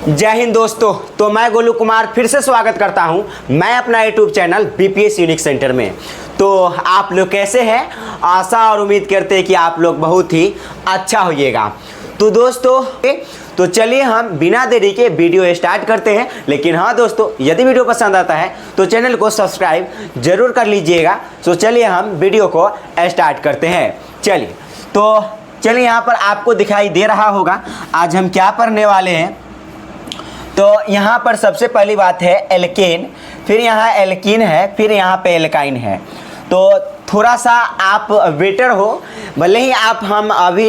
जय हिंद दोस्तों। तो मैं गोलू कुमार फिर से स्वागत करता हूं मैं अपना YouTube channel BPS unique centre में। तो आप लोग कैसे हैं? आशा और उम्मीद करते हैं कि आप लोग बहुत ही अच्छा होइएगा। तो दोस्तों तो चलिए हम बिना देरी के वीडियो स्टार्ट करते हैं। लेकिन हाँ दोस्तों, यदि वीडियो पसंद आता है तो चैनल को सब्सक्राइब जरूर कर लीजिएगा। तो चलिए हम वीडियो को स्टार्ट करते हैं। चलिए यहाँ पर आपको दिखाई दे रहा होगा आज हम क्या पढ़ने वाले हैं। तो यहाँ पर सबसे पहली बात है एल्केन, फिर यहाँ एल्कीन है, फिर यहाँ पे एल्काइन है। तो थोड़ा सा आप वेटर हो, भले ही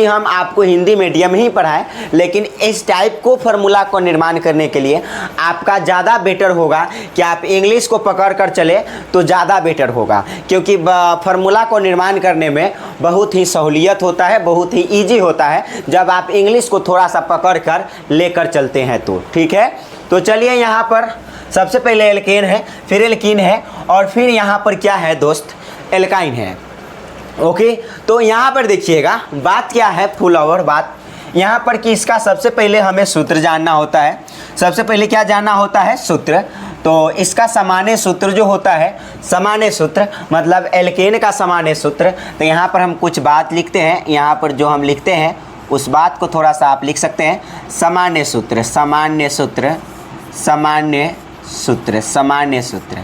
हम आपको हिंदी मीडियम ही पढ़ाएं, लेकिन इस टाइप को फार्मूला को निर्माण करने के लिए आपका ज़्यादा बेटर होगा कि आप इंग्लिश को पकड़ कर चले तो ज़्यादा बेटर होगा। क्योंकि फार्मूला को निर्माण करने में बहुत ही सहूलियत होता है, बहुत ही ईजी होता है जब आप इंग्लिश को थोड़ा सा पकड़ कर लेकर चलते हैं तो ठीक है। तो चलिए यहाँ पर सबसे पहले एल्केन है, फिर एल्कीन है और फिर यहाँ पर क्या है दोस्त, एल्काइन है। ओके, तो यहाँ पर देखिएगा बात क्या है, फुल ओवर बात यहाँ पर कि इसका सबसे पहले हमें सूत्र जानना होता है। सबसे पहले क्या जानना होता है? सूत्र। तो इसका सामान्य सूत्र जो होता है, सामान्य सूत्र मतलब एल्केन का सामान्य सूत्र। तो यहाँ पर हम कुछ बात लिखते हैं, यहाँ पर जो हम लिखते हैं उस बात को थोड़ा सा आप लिख सकते हैं। सामान्य सूत्र, सामान्य सूत्र, सामान्य सूत्र, सामान्य सूत्र।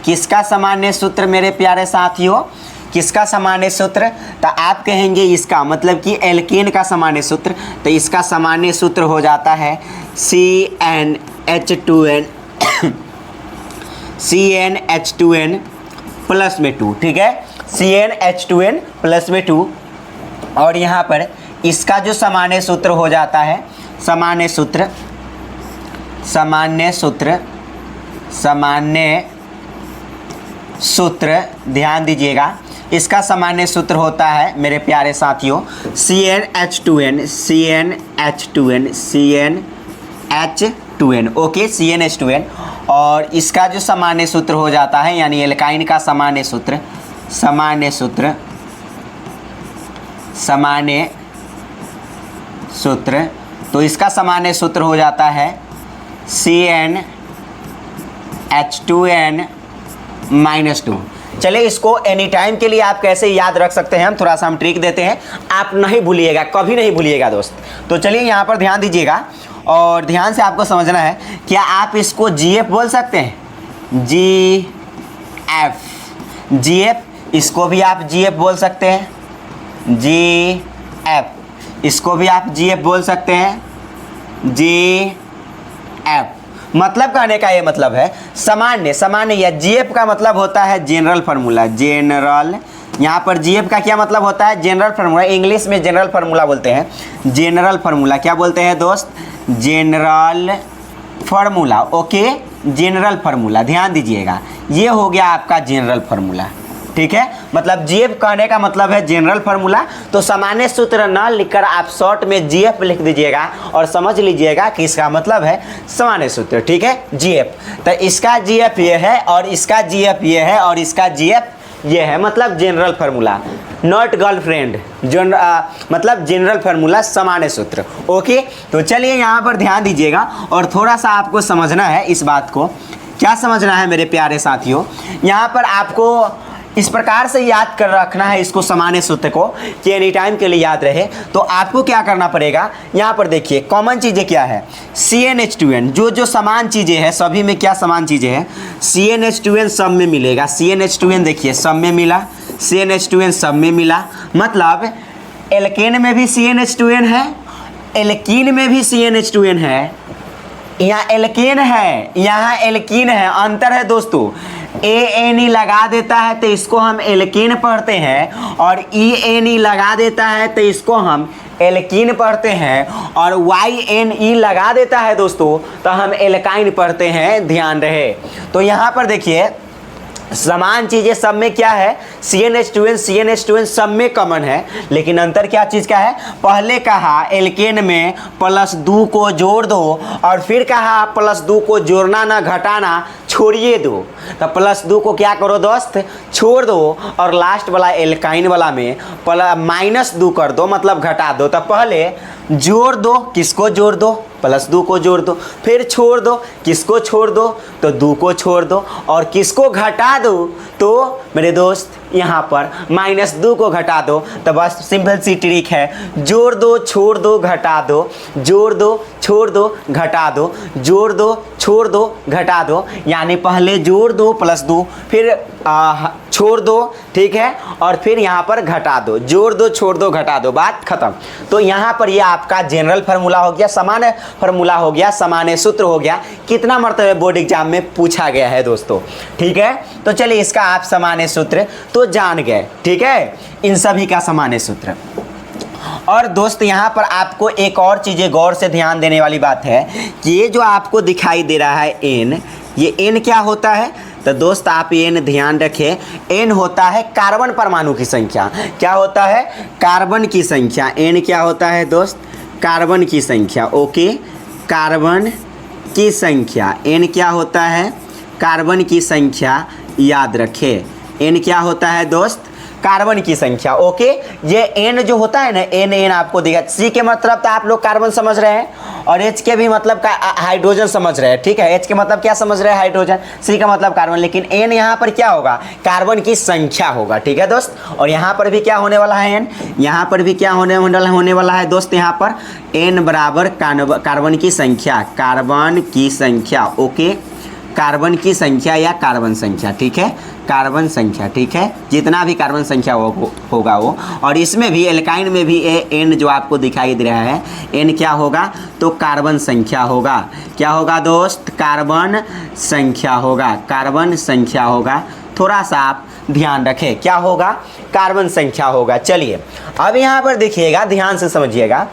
किसका सामान्य सूत्र मेरे प्यारे साथियों? किसका सामान्य सूत्र? तो आप कहेंगे इसका, मतलब कि एल्केन का सामान्य सूत्र। तो इसका सामान्य सूत्र हो जाता है CnH2n CnH2n प्लस में 2, ठीक है, CnH2n प्लस में 2। और यहाँ पर इसका जो सामान्य सूत्र हो जाता है, सामान्य सूत्र, सामान्य सूत्र, सामान्य सूत्र, ध्यान दीजिएगा, इसका सामान्य सूत्र होता है मेरे प्यारे साथियों CnH2n, CnH2n, CnH2n, okay, CnH2n। और इसका जो सामान्य सूत्र हो जाता है यानी एल्काइन का सामान्य सूत्र, सामान्य सूत्र, सामान्य सूत्र, तो इसका सामान्य सूत्र हो जाता है CnH2n -2। चलिए इसको एनी टाइम के लिए आप कैसे याद रख सकते हैं, हम थोड़ा सा ट्रिक देते हैं, आप नहीं भूलिएगा, कभी नहीं भूलिएगा दोस्त। तो चलिए यहाँ पर ध्यान दीजिएगा और ध्यान से आपको समझना है। क्या आप इसको GF बोल सकते हैं? GF, GF, इसको भी आप GF बोल सकते हैं, GF, इसको भी आप GF बोल सकते हैं, GF। मतलब कहने का ये मतलब है सामान्य, सामान्य या GF का मतलब होता है जनरल फार्मूला, जनरल। यहाँ पर GF का क्या मतलब होता है? जनरल फार्मूला, इंग्लिश में जनरल फार्मूला बोलते हैं, जनरल फार्मूला। क्या बोलते हैं दोस्त? General formula, okay, general formula. ध्यान दीजिएगा, ये हो गया आपका जनरल फार्मूला, ठीक है। मतलब GF कहने का मतलब है जनरल फार्मूला। तो सामान्य सूत्र ना लिखकर आप शॉर्ट में GF लिख दीजिएगा और समझ लीजिएगा कि इसका मतलब है सामान्य सूत्र, ठीक है, GF। तो इसका GF ये है और इसका GF ये है और इसका GF ये है, मतलब जनरल फार्मूला, नॉट गर्लफ्रेंड, मतलब जनरल फार्मूला, सामान्य सूत्र। ओके, तो चलिए यहाँ पर ध्यान दीजिएगा और थोड़ा सा आपको समझना है इस बात को। क्या समझना है मेरे प्यारे साथियों? यहाँ पर आपको इस प्रकार से याद कर रखना है इसको, सामान्य सूत्र को, कि एनी टाइम के लिए याद रहे। तो आपको क्या करना पड़ेगा, यहाँ पर देखिए कॉमन चीज़ें क्या है, CnH2n, जो समान चीज़ें हैं सभी में क्या समान चीज़ें हैं, CnH2n सब में मिलेगा। CnH2n देखिए सब में मिला, CnH2n सब में मिला, मतलब एल्केन में भी CnH2n है, एल्कीन में भी CnH2n है, यहाँ एल्केन है, यहाँ एल्कीन है, अंतर है दोस्तों। ANE लगा देता है तो इसको हम एल्कीन पढ़ते हैं और ENE लगा देता है तो इसको हम एल्कीन पढ़ते हैं और YNE लगा देता है दोस्तों तो हम एल्काइन पढ़ते हैं, ध्यान रहे। तो यहाँ पर देखिए समान चीज़ें सब में क्या है, CnH2n सब में कॉमन है, लेकिन अंतर क्या चीज़ का है? पहले कहा एल्केन में +2 को जोड़ दो और फिर कहा +2 को जोड़ना ना घटाना छोड़िए दो, तो +2 को क्या करो दोस्त, छोड़ दो, और लास्ट वाला एल्काइन वाला में -2 कर दो, मतलब घटा दो। तो पहले जोड़ दो, किसको जोड़ दो, +2 को जोड़ दो, फिर छोड़ दो, किसको छोड़ दो, तो 2 को छोड़ दो, और किसको घटा दो, तो मेरे दोस्त यहाँ पर -2 को घटा दो। तो बस सिंपल सी ट्रिक है, जोड़ दो, छोड़ दो, घटा दो, जोड़ दो, छोड़ दो, घटा दो, जोड़ दो, छोड़ दो, घटा दो, यानी पहले जोड़ दो +2, फिर छोड़ दो, ठीक है, और फिर यहाँ पर घटा दो, जोड़ दो, छोड़ दो, घटा दो, बात खत्म। तो यहाँ पर ये आपका जनरल फार्मूला हो गया, सामान्य फार्मूला हो गया, सामान्य सूत्र हो गया, कितना मरतबा बोर्ड एग्जाम में पूछा गया है दोस्तों, ठीक है। तो चलिए इसका आप सामान्य सूत्र तो जान गए, ठीक है, इन सभी का सामान्य सूत्र। और दोस्त यहाँ पर आपको एक और चीज़ें गौर से ध्यान देने वाली बात है कि ये जो आपको दिखाई दे रहा है n, ये n क्या होता है, तो दोस्त आप ये n ध्यान रखें, n होता है कार्बन परमाणु की संख्या। क्या होता है, कार्बन की संख्या। n क्या होता है दोस्त, कार्बन की संख्या, ओके, कार्बन की संख्या। n क्या होता है, कार्बन की संख्या, याद रखें, n क्या होता है दोस्त, कार्बन की संख्या, ओके। ये n जो होता है ना, n आपको दिखा, C के मतलब तो आप लोग कार्बन समझ रहे हैं, और H के भी मतलब का हाइड्रोजन समझ रहे हैं, ठीक है। H के मतलब क्या समझ रहे हैं, हाइड्रोजन, C का मतलब कार्बन, लेकिन n यहाँ पर क्या होगा, कार्बन की संख्या होगा, ठीक है दोस्त। और यहाँ पर भी क्या होने वाला है, n, यहाँ पर भी क्या होने वाला है दोस्त, यहाँ पर n बराबर कार्बन की संख्या, कार्बन की संख्या, ओके, कार्बन की संख्या या कार्बन संख्या, ठीक है, कार्बन संख्या, ठीक है, जितना भी कार्बन संख्या होगा वो। और इसमें भी एल्काइन में भी n जो आपको दिखाई दे रहा है, n क्या होगा, तो कार्बन संख्या होगा। क्या होगा दोस्त, कार्बन संख्या होगा, कार्बन संख्या होगा। थोड़ा सा आप ध्यान रखें, क्या होगा, कार्बन संख्या होगा। चलिए अब यहाँ पर देखिएगा, ध्यान से समझिएगा,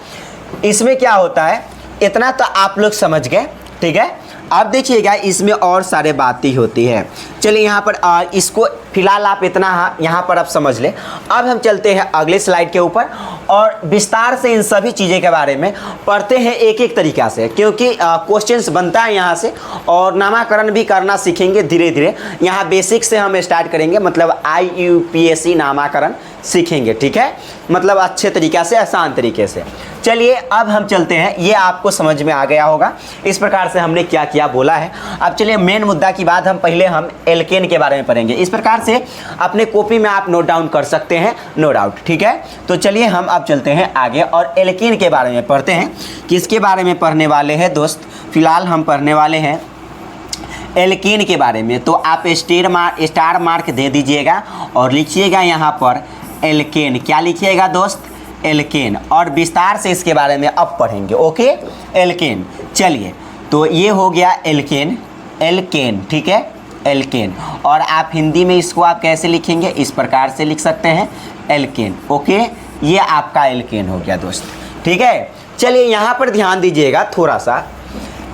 इसमें क्या होता है, इतना तो आप लोग समझ गए, ठीक है। अब देखिएगा इसमें और सारे बातें होती है। चलिए यहाँ पर इसको फिलहाल आप इतना यहाँ पर आप समझ लें। अब हम चलते हैं अगले स्लाइड के ऊपर और विस्तार से इन सभी चीज़ें के बारे में पढ़ते हैं एक एक तरीक़ा से, क्योंकि क्वेश्चंस बनता है यहाँ से, और नामाकरण भी करना सीखेंगे धीरे धीरे। यहाँ बेसिक से हम स्टार्ट करेंगे, मतलब IUPAC नामाकरण सीखेंगे, ठीक है, मतलब अच्छे तरीक़े से, आसान तरीके से। चलिए अब हम चलते हैं, ये आपको समझ में आ गया होगा इस प्रकार से हमने क्या किया बोला है। अब चलिए मेन मुद्दा की बात, हम पहले हम एल्केन के बारे में पढ़ेंगे। इस प्रकार से अपने कॉपी में आप नोट डाउन कर सकते हैं, नो डाउट, ठीक है। तो चलिए हम अब चलते हैं आगे और एल्केन के बारे में पढ़ते हैं। किसके बारे में पढ़ने वाले हैं दोस्त, फिलहाल हम पढ़ने वाले हैं एल्केन के बारे में। तो आप स्टार मार्क दे दीजिएगा और लिखिएगा यहाँ पर एल्केन। क्या लिखिएगा दोस्त, एल्केन, और विस्तार से इसके बारे में अब पढ़ेंगे, ओके, एल्केन। चलिए तो ये हो गया एल्केन, एल्केन, ठीक है, एल्केन। और आप हिंदी में इसको आप कैसे लिखेंगे, इस प्रकार से लिख सकते हैं, एल्केन, ओके, ये आपका एल्केन हो गया दोस्त, ठीक है। चलिए यहाँ पर ध्यान दीजिएगा थोड़ा सा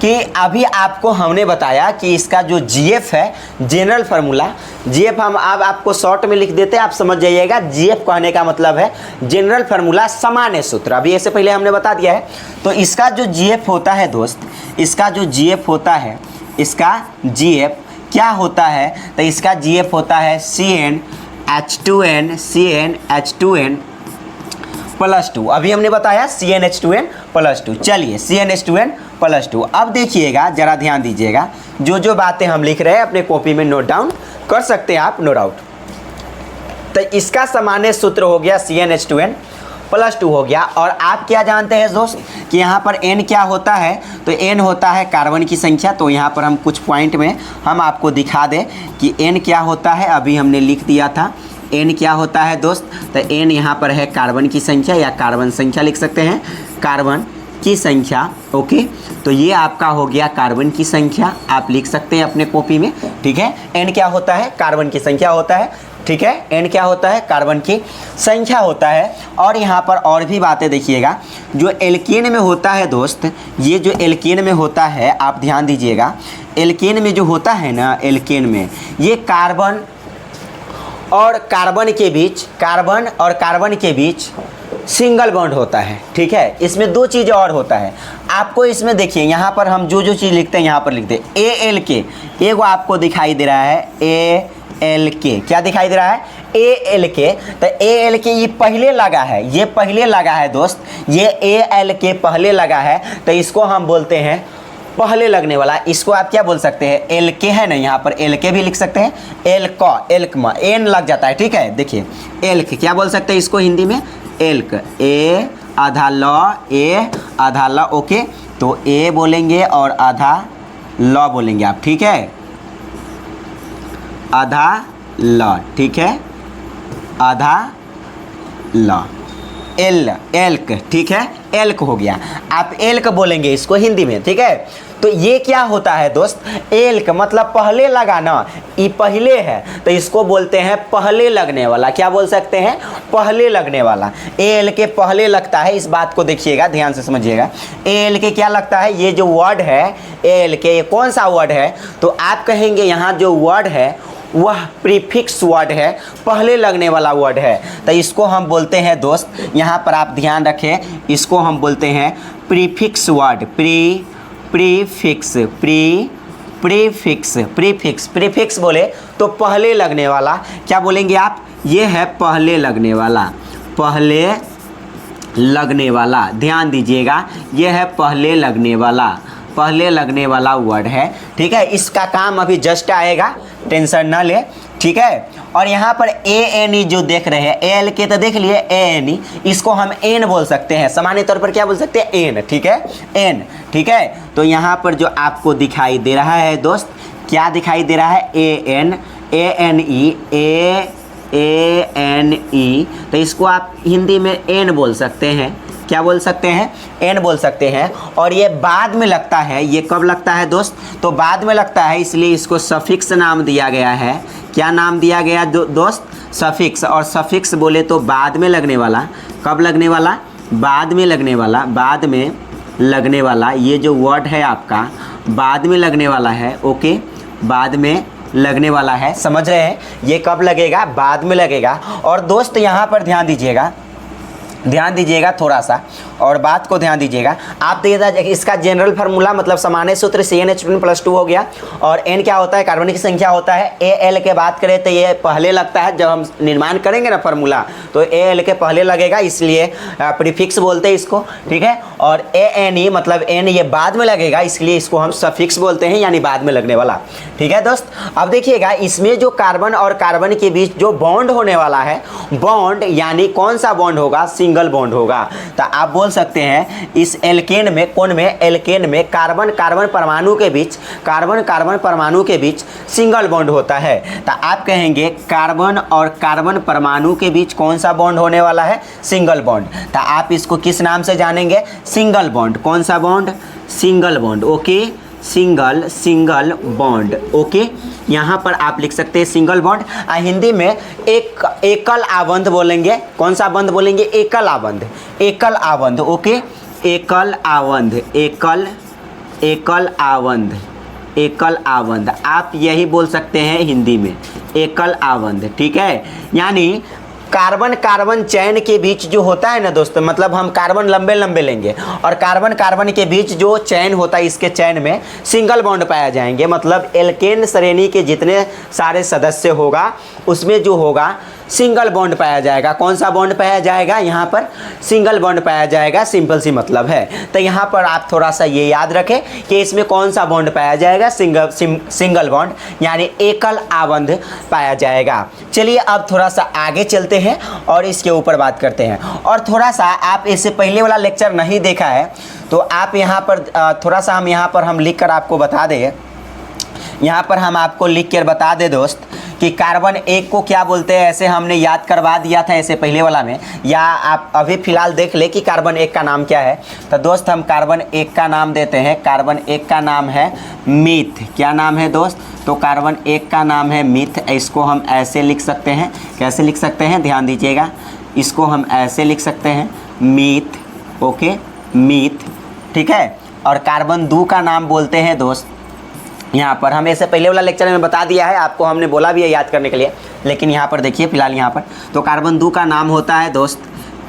कि अभी आपको हमने बताया कि इसका जो GF है, जनरल फार्मूला, GF हम अब आपको शॉर्ट में लिख देते हैं, आप समझ जाइएगा। GF कहने का मतलब है जनरल फार्मूला, सामान्य सूत्र, अभी ऐसे पहले हमने बता दिया है। तो इसका जो GF होता है दोस्त, इसका जो GF होता है, इसका GF क्या होता है, तो इसका GF होता है CnH2n +2। अभी हमने बताया CnH2n+2। चलिए CnH2n+2। अब देखिएगा, ज़रा ध्यान दीजिएगा, जो बातें हम लिख रहे हैं अपने कॉपी में नोट डाउन कर सकते हैं आप, नो डाउट। तो इसका सामान्य सूत्र हो गया CnH2n+2 हो गया। और आप क्या जानते हैं दोस्त कि यहाँ पर n क्या होता है, तो n होता है कार्बन की संख्या। तो यहाँ पर हम कुछ पॉइंट में हम आपको दिखा दें कि n क्या होता है, अभी हमने लिख दिया था। n क्या होता है दोस्त, तो n यहाँ पर है कार्बन की संख्या या कार्बन संख्या लिख सकते हैं, कार्बन की संख्या, ओके। तो ये आपका हो गया कार्बन की संख्या, आप लिख सकते हैं अपने कॉपी में, ठीक है। n क्या होता है, कार्बन की संख्या होता है, ठीक है, n क्या होता है, कार्बन की संख्या होता है। और यहाँ पर और भी बातें देखिएगा, जो एल्केन में होता है दोस्त, ये जो एल्केन में होता है, आप ध्यान दीजिएगा, एल्केन में जो होता है ना, एल्केन में ये कार्बन और कार्बन के बीच सिंगल बॉन्ड होता है। ठीक है, इसमें दो चीज़ें और होता है आपको इसमें देखिए, यहाँ पर हम जो जो चीज़ लिखते हैं यहाँ पर लिखते हैं ALK, एगो आपको दिखाई दे रहा है ALK, क्या दिखाई दे रहा है ALK। तो ALK ये पहले लगा है, ये पहले लगा है दोस्त, ये ALK पहले लगा है, तो इसको हम बोलते हैं पहले लगने वाला। इसको आप क्या बोल सकते हैं LK है ना, यहाँ पर LK भी लिख सकते हैं, एल्क में एन लग जाता है। ठीक है, देखिए एल्क क्या बोल सकते हैं इसको हिंदी में, एल्क, ए आधा ल, ए आधा ल, ओके। तो ए बोलेंगे और आधा ल बोलेंगे आप, ठीक है, आधा ल, ठीक है, आधा ल, एल्क, ठीक है, एल्क हो गया। आप एल्क बोलेंगे इसको हिंदी में, ठीक है। तो ये क्या होता है दोस्त, एल्क मतलब पहले लगा ना, ये पहले है तो इसको बोलते हैं पहले लगने वाला। क्या बोल सकते हैं, पहले लगने वाला। एल्क पहले लगता है, इस बात को देखिएगा, ध्यान से समझिएगा। एल्क क्या लगता है, ये जो वर्ड है एल्क, ये कौन सा वर्ड है, तो आप कहेंगे यहाँ जो वर्ड है वह प्रीफिक्स वर्ड है, पहले लगने वाला वर्ड है, तो इसको हम बोलते हैं दोस्त, यहाँ पर आप ध्यान रखें, इसको हम बोलते हैं प्रीफिक्स वर्ड, प्रीफिक्स बोले तो पहले लगने वाला। क्या बोलेंगे आप, ये है पहले लगने वाला, पहले लगने वाला, ध्यान दीजिएगा, ये है पहले लगने वाला वर्ड है। ठीक है, इसका काम अभी जस्ट आएगा, टेंशन ना ले, ठीक है। और यहाँ पर ANE जो देख रहे हैं, ALK तो देख लिए, ANE इसको हम एन बोल सकते हैं, सामान्य तौर पर क्या बोल सकते हैं, एन, ठीक है, एन, ठीक है। तो यहाँ पर जो आपको दिखाई दे रहा है दोस्त, क्या दिखाई दे रहा है, ANE, तो इसको आप हिंदी में एन बोल सकते हैं, क्या बोल सकते हैं, एन बोल सकते हैं। और ये बाद में लगता है, ये कब लगता है दोस्त, तो बाद में लगता है, इसलिए इसको सफिक्स नाम दिया गया है। क्या नाम दिया गया दोस्त, सफिक्स। और सफिक्स बोले तो बाद में लगने वाला, कब लगने वाला, बाद में लगने वाला, बाद में लगने वाला, ये जो वर्ड है आपका बाद में लगने वाला है, ओके, बाद में लगने वाला है, समझ रहे हैं, ये कब लगेगा, बाद में लगेगा। और दोस्त यहाँ पर ध्यान दीजिएगा थोड़ा सा, और बात को ध्यान दीजिएगा आप। तो ये इसका जनरल फार्मूला मतलब सामान्य सूत्र CnH2 + 2 हो गया। और n क्या होता है, कार्बनिक संख्या होता है। Al के बात करें तो ये पहले लगता है, जब हम निर्माण करेंगे ना फार्मूला, तो Al के पहले लगेगा, इसलिए प्रीफिक्स बोलते हैं इसको, ठीक है। और ANE मतलब n ये बाद में लगेगा, इसलिए इसको हम सफिक्स बोलते हैं, यानी बाद में लगने वाला, ठीक है दोस्त। अब देखिएगा, इसमें जो कार्बन और कार्बन के बीच जो बॉन्ड होने वाला है, बॉन्ड यानी कौन सा बॉन्ड होगा, सिंगल बॉन्ड होगा। तो आप बोल सकते हैं इस एल्केन में, कौन में, एल्केन में कार्बन कार्बन परमाणु के बीच सिंगल बॉन्ड होता है। तो आप कहेंगे कार्बन और कार्बन परमाणु के बीच कौन सा बॉन्ड होने वाला है, सिंगल बॉन्ड। तो आप इसको किस नाम से जानेंगे, सिंगल बॉन्ड। कौन सा bond, single bond, okay, single bond, okay. यहाँ पर आप लिख सकते हैं सिंगल बॉन्ड। हिंदी में एकल आबंध बोलेंगे, कौन सा बंध बोलेंगे, एकल आबंध, ओके, एकल आबंध, आप यही बोल सकते हैं हिंदी में, एकल आबंध, ठीक है। यानी कार्बन कार्बन चैन के बीच जो होता है ना दोस्तों, मतलब हम कार्बन लंबे लंबे लेंगे और कार्बन कार्बन के बीच जो चैन होता है, इसके चैन में सिंगल बॉन्ड पाया जाएंगे। मतलब एल्केन श्रेणी के जितने सारे सदस्य होगा उसमें जो होगा सिंगल बॉन्ड पाया जाएगा। कौन सा बॉन्ड पाया जाएगा, यहाँ पर सिंगल बॉन्ड पाया जाएगा, सिंपल सी मतलब है। तो यहाँ पर आप थोड़ा सा ये याद रखें कि इसमें कौन सा बॉन्ड पाया जाएगा, सिंगल बॉन्ड, यानी एकल आबंध पाया जाएगा। चलिए अब थोड़ा सा आगे चलते हैं और इसके ऊपर बात करते हैं। और थोड़ा सा आप इससे पहले वाला लेक्चर नहीं देखा है तो आप यहाँ पर थोड़ा सा हम लिख कर आपको बता दें, यहाँ पर हम आपको लिख कर बता दें दोस्त कि कार्बन एक को क्या बोलते हैं। ऐसे हमने याद करवा दिया था ऐसे पहले वाला में, या आप अभी फ़िलहाल देख ले कि कार्बन एक का नाम क्या है। तो दोस्त हम कार्बन एक का नाम देते हैं, कार्बन एक का नाम है मीथ। क्या नाम है दोस्त, तो कार्बन एक का नाम है मीथ। इसको हम ऐसे लिख सकते हैं, कैसे लिख सकते हैं, ध्यान दीजिएगा, इसको हम ऐसे लिख सकते हैं मीथ, ओके, मीथ, ठीक है। और कार्बन दो का नाम बोलते हैं दोस्त, यहाँ पर हम ऐसे पहले वाला लेक्चर में बता दिया है आपको, हमने बोला भी है याद करने के लिए, लेकिन यहाँ पर देखिए फिलहाल यहाँ पर, तो कार्बन दो का नाम होता है दोस्त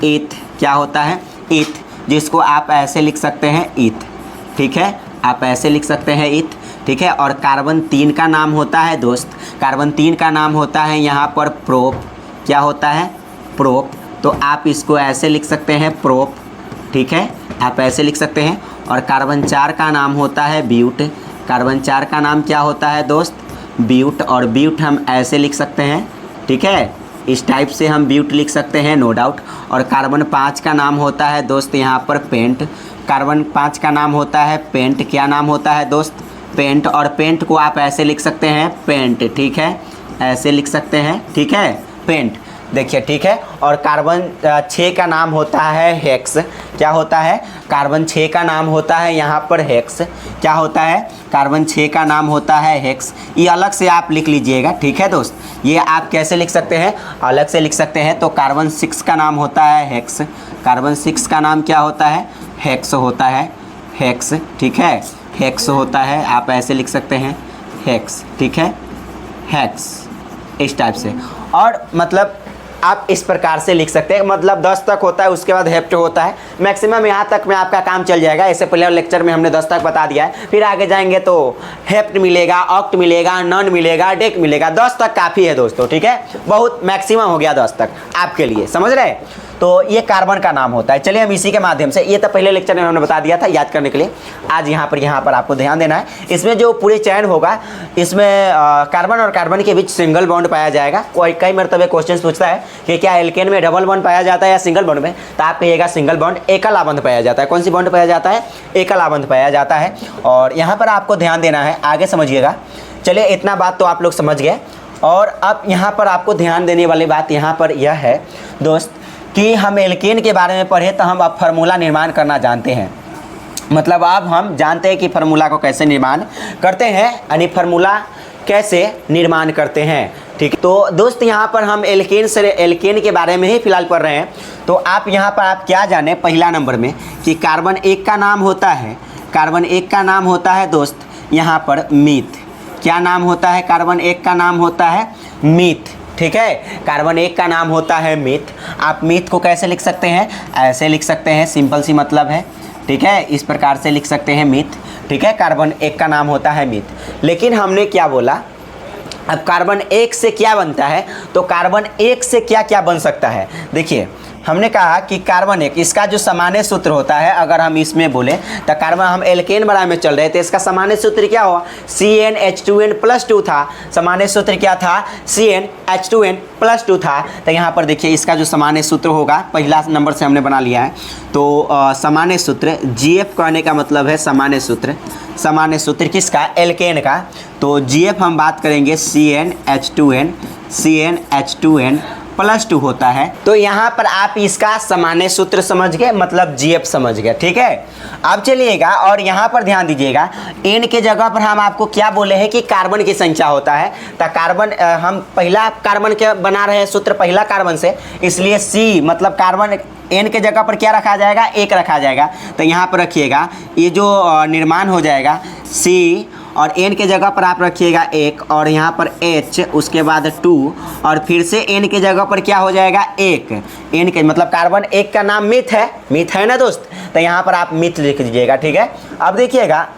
ईथ। क्या होता है, ईथ, जिसको आप ऐसे लिख सकते हैं ईथ, ठीक है, आप ऐसे लिख सकते हैं ईथ, ठीक है। और कार्बन 3 का नाम होता है दोस्त, कार्बन 3 का नाम होता है यहाँ पर प्रोप, क्या होता है, प्रोप, तो आप इसको ऐसे लिख सकते हैं प्रोप, ठीक है, आप ऐसे लिख सकते हैं। और कार्बन 4 का नाम होता है ब्यूट, कार्बन 4 का नाम क्या होता है दोस्त, ब्यूट, और ब्यूट हम ऐसे लिख सकते हैं, ठीक है, इस टाइप से हम ब्यूट लिख सकते हैं, नो डाउट। और कार्बन 5 का नाम होता है दोस्त यहाँ पर पेंट, कार्बन 5 का नाम होता है पेंट, क्या नाम होता है दोस्त, पेंट, और पेंट को आप ऐसे लिख सकते हैं पेंट, ठीक है, ऐसे लिख सकते हैं, ठीक है, पेंट, देखिए, ठीक है। और कार्बन 6 का नाम होता है हेक्स, क्या होता है, कार्बन 6 का नाम होता है यहाँ पर हेक्स, क्या होता है, कार्बन 6 का नाम होता है हेक्स, ये अलग से आप लिख लीजिएगा, ठीक है दोस्त, ये आप कैसे लिख सकते हैं, अलग से लिख सकते हैं। तो कार्बन 6 का नाम होता है हेक्स, कार्बन 6 का नाम क्या होता है, हेक्स होता है, हेक्स, ठीक है, हेक्स होता है, आप ऐसे लिख सकते हैं हेक्स, ठीक है, हेक्स, इस टाइप से। और मतलब आप इस प्रकार से लिख सकते हैं, मतलब 10 तक होता है, उसके बाद हेप्ट होता है, मैक्सिमम यहाँ तक में आपका काम चल जाएगा। इससे पहले लेक्चर में हमने 10 तक बता दिया है, फिर आगे जाएंगे तो हेप्ट मिलेगा, ऑक्ट मिलेगा, नन मिलेगा, डेक मिलेगा, 10 तक काफ़ी है दोस्तों, ठीक है, बहुत मैक्सिमम हो गया 10 तक आपके लिए, समझ रहे हैं। तो ये कार्बन का नाम होता है। चलिए हम इसी के माध्यम से, ये तो पहले लेक्चर में हमने बता दिया था याद करने के लिए, आज यहाँ पर आपको ध्यान देना है। इसमें जो पूरी चयन होगा, इसमें कार्बन और कार्बन के बीच सिंगल बॉन्ड पाया जाएगा। कोई कई मरतबे क्वेश्चन पूछता है कि क्या एल्केन में डबल बॉन्ड पाया जाता है या सिंगल बॉन्ड में, तो आप कहिएगा सिंगल बॉन्ड, एकल आबंध पाया जाता है। कौन सी बॉन्ड पाया जाता है, एकल आबंध पाया जाता है। और यहाँ पर आपको ध्यान देना है, आगे समझिएगा। चलिए इतना बात तो आप लोग समझ गए। और अब यहाँ पर आपको ध्यान देने वाली बात यहाँ पर यह है दोस्त कि हम एल्केन के बारे में पढ़े तो हम अब फार्मूला निर्माण करना जानते हैं। मतलब अब हम जानते हैं कि फार्मूला को कैसे निर्माण करते हैं, यानी फार्मूला कैसे निर्माण करते हैं, ठीक है। तो दोस्त यहाँ पर हम एल्केन के बारे में ही फिलहाल पढ़ रहे हैं। तो आप यहाँ पर आप क्या जाने, पहला नंबर में कि कार्बन 1 का नाम होता है, कार्बन 1 का नाम होता है दोस्त यहाँ पर मीथ। क्या नाम होता है, कार्बन 1 का नाम होता है मीथ, ठीक है, कार्बन 1 का नाम होता है मीथ। आप मीथ को कैसे लिख सकते हैं, ऐसे लिख सकते हैं, सिंपल सी मतलब है, ठीक है, इस प्रकार से लिख सकते हैं मीथ, ठीक है, कार्बन 1 का नाम होता है मीथ। लेकिन हमने क्या बोला, अब कार्बन 1 से क्या बनता है, तो कार्बन 1 से क्या क्या बन सकता है। देखिए हमने कहा कि कार्बन 1 इसका जो सामान्य सूत्र होता है, अगर हम इसमें बोले तो कार्बन, हम एल्केन बड़ा में चल रहे थे, इसका सामान्य सूत्र क्या हुआ, CnH2n+2 था। सामान्य सूत्र क्या था, CnH2n+2 था। तो यहाँ पर देखिए इसका जो सामान्य सूत्र होगा, पहला नंबर से हमने बना लिया है। तो सामान्य सूत्र GF कहने का मतलब है सामान्य सूत्र, सामान्य सूत्र किसका, एल्केन का। तो GF हम बात करेंगे CnH2n+2 होता है। तो यहाँ पर आप इसका सामान्य सूत्र समझ गए, मतलब GF समझ गए, ठीक है। अब चलिएगा और यहाँ पर ध्यान दीजिएगा, N के जगह पर हम आपको क्या बोले हैं कि कार्बन की संख्या होता है। तो कार्बन, हम पहला कार्बन के बना रहे हैं सूत्र पहला कार्बन से, इसलिए C मतलब कार्बन N के जगह पर क्या रखा जाएगा, 1 रखा जाएगा। तो यहाँ पर रखिएगा, ये जो निर्माण हो जाएगा C, और N के जगह पर आप रखिएगा 1, और यहाँ पर H, उसके बाद 2, और फिर से N के जगह पर क्या हो जाएगा 1। N के मतलब कार्बन 1 का नाम मीथ है ना दोस्त। तो यहाँ पर आप मीथ लिख दीजिएगा, ठीक है। अब देखिएगा,